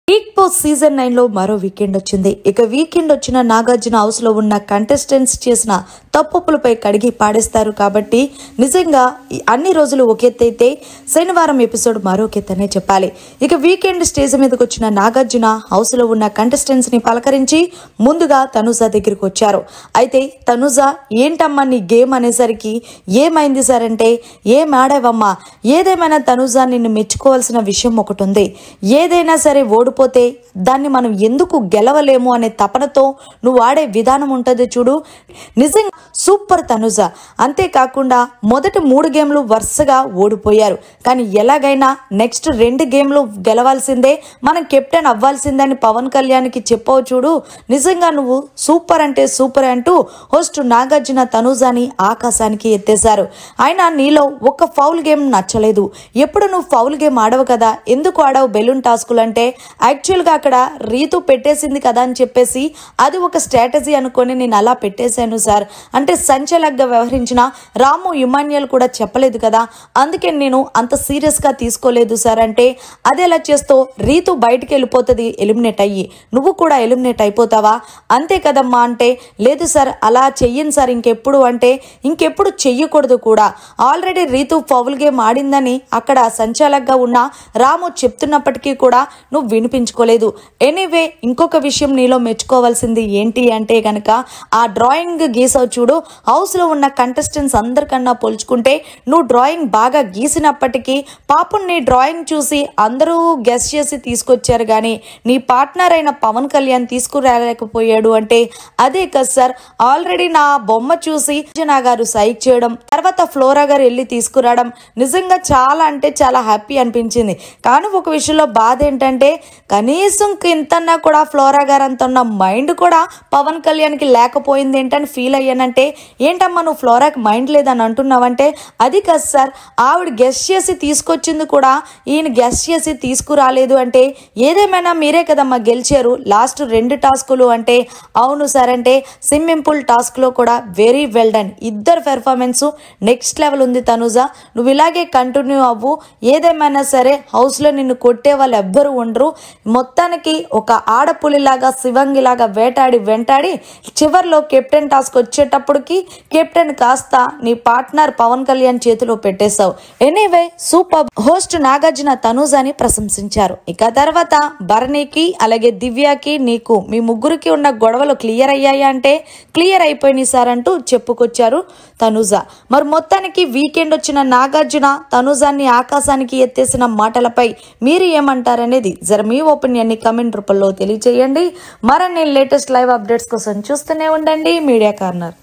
Big boss season 9 లో మరో weekend వచ్చింది. ఇక వీకెండ్ వచ్చిన నాగార్జున హౌస్ లో ఉన్న కంటెస్టెంట్స్ చేసిన తప్పులపై కడిగి పాడేస్తారు కాబట్టి నిజంగా అన్ని రోజులు ఒకెత్తైతే శనివారం ఎపిసోడ్ మరోకెత్తనే చెప్పాలి. ఇక వీకెండ్ స్టేజ్ మీదకి వచ్చిన నాగార్జున హౌస్ లో ఉన్న కంటెస్టెంట్స్ ని పలకరించి ముందుగా తనుజ దగ్గరికి వచ్చారు. అయితే తనుజ ఏంటమ్మా నీ గేమ్ అనేసరికి ఏమైంది సార్ అంటే ఏం ఆడావమ్మా, ఏదేమైనా తనుజ నిన్ను మెచ్చుకోవాల్సిన విషయం ఒకటి ఉంది. ఏదైనా సరే ఓడిపోతే దాన్ని మనం ఎందుకు గెలవలేము అనే తపనతో నువ్వు ఆడే విధానం ఉంటుంది చూడు, నిజంగా సూపర్ తనుజ. అంతేకాకుండా మొదటి 3 గేమ్లు వరుసగా ఓడిపోయారు, కానీ ఎలాగైనా నెక్స్ట్ 2 గేమ్లు గెలవాల్సిందే, మనం కెప్టెన్ అవ్వాల్సిందని పవన్ కళ్యాణ్కి చెప్పవు చూడు. నిజంగా నువ్వు సూపర్ అంటే సూపర్ అంటూ హోస్ట్ నాగార్జున తనుజాని ఆకాశానికి ఎత్తేశారు. అయినా నీలో ఒక్క ఫౌల్ గేమ్ నచ్చలేదు. ఎప్పుడు నువ్వు ఫౌల్ గేమ్ ఆడవు కదా, ఎందుకు ఆడవు బెలూన్ టాస్కులు అంటే యాక్చువల్గా అక్కడ రీతు పెట్టేసింది కదా అని చెప్పేసి అది ఒక స్ట్రాటజీ అనుకొని నేను అలా పెట్టేశాను సార్ అంటే సంచలనంగా వ్యవహరించిన రాము ఇమాన్యుయల్ కూడా చెప్పలేదు కదా, అందుకే నేను అంత సీరియస్గా తీసుకోలేదు సార్ అంటే అది ఎలా చేస్తావు, రీతు బయటికి వెళ్ళిపోతుంది ఎలిమినేట్ అయ్యి, నువ్వు కూడా ఎలిమినేట్ అయిపోతావా అంతే కదమ్మా అంటే లేదు సార్ అలా చెయ్యను సార్ ఇంకెప్పుడు అంటే ఇంకెప్పుడు చెయ్యకూడదు కూడా, ఆల్రెడీ రీతు ఫౌల్ గేమ్ ఆడిందని అక్కడ సంచాలకంగా ఉన్న రాము చెప్తున్నప్పటికీ కూడా నువ్వు వినిపించుకోలేదు. ఎనీవే ఇంకొక విషయం నీలో మెచ్చుకోవాల్సింది ఏంటి అంటే కనుక ఆ డ్రాయింగ్ గీసావు చూడు, హౌస్ లో ఉన్న కంటెస్టెంట్స్ అందరికన్నా పోల్చుకుంటే నువ్వు డ్రాయింగ్ బాగా గీసినప్పటికీ పాపం నీ డ్రాయింగ్ చూసి అందరూ గెస్ చేసి తీసుకొచ్చారు, కానీ నీ పార్ట్నర్ అయిన పవన్ కళ్యాణ్ తీసుకురాలేకపోయాడు అంటే అదే కదా సార్. ఆల్రెడీ నా బొమ్మ చూసి జనా గారు సైక్ చేయడం, తర్వాత ఫ్లోరా గారు వెళ్ళి తీసుకురావడం నిజంగా చాలా అంటే చాలా హ్యాపీ అనిపించింది. కానీ ఒక విషయంలో బాధ ఏంటంటే కనీసం ఇంతన్నా కూడా ఫ్లోరా గారు అంత ఉన్న మైండ్ కూడా పవన్ కళ్యాణ్కి లేకపోయింది ఏంటని ఫీల్ అయ్యానంటే ఏంటమ్మా నువ్వు ఫ్లోరాకి మైండ్ లేదని అంటున్నావంటే అది కాదు సార్, ఆవిడ గెస్ చేసి తీసుకొచ్చింది కూడా ఈయన గెస్ చేసి తీసుకురాలేదు అంటే ఏదేమైనా మీరే కదమ్మా గెలిచారు లాస్ట్ 2 టాస్కులు అంటే అవును సార్ అంటే స్విమ్మింగ్ పూల్ టాస్క్లో కూడా వెరీ వెల్ డన్, ఇద్దరు పెర్ఫార్మెన్స్ నెక్స్ట్ లెవెల్ ఉంది తనుజ, నువ్వు ఇలాగే కంటిన్యూ అవ్వు. ఏదేమైనా సరే హౌస్లో నిన్ను కొట్టే వాళ్ళు ఎవ్వరు ఉండరు, మొత్తానికి ఒక ఆడపులిలాగా శివంగిలాగా వెంటాడి చివర్లో కెప్టెన్ టాస్క్ వచ్చేటప్పటికి కెప్టెన్ కాస్త నీ పార్ట్నర్ పవన్ కళ్యాణ్ చేతిలో పెట్టేశావు. Anyway super. హోస్ట్ నాగార్జున తనుజాని ప్రశంసించారు. ఇక తర్వాత భరణికి అలాగే దివ్యకి నీకు మీ ముగ్గురికి ఉన్న గొడవలు క్లియర్ అయ్యాయి అంటే క్లియర్ అయిపోయినాయి సార్ అంటూ చెప్పుకొచ్చారు తనుజ. మరి మొత్తానికి వీకెండ్ వచ్చిన నాగార్జున తనుజాన్ని ఆకాశానికి ఎత్తేసిన మాటలపై మీరు ఏమంటారనేది జర మీ ఒపీనియన్ని కమెంట్ రూపంలో తెలియజేయండి. మరిన్ని లేటెస్ట్ లైవ్ అప్డేట్స్ కోసం చూస్తూనే ఉండండి మీడియా కార్నర్.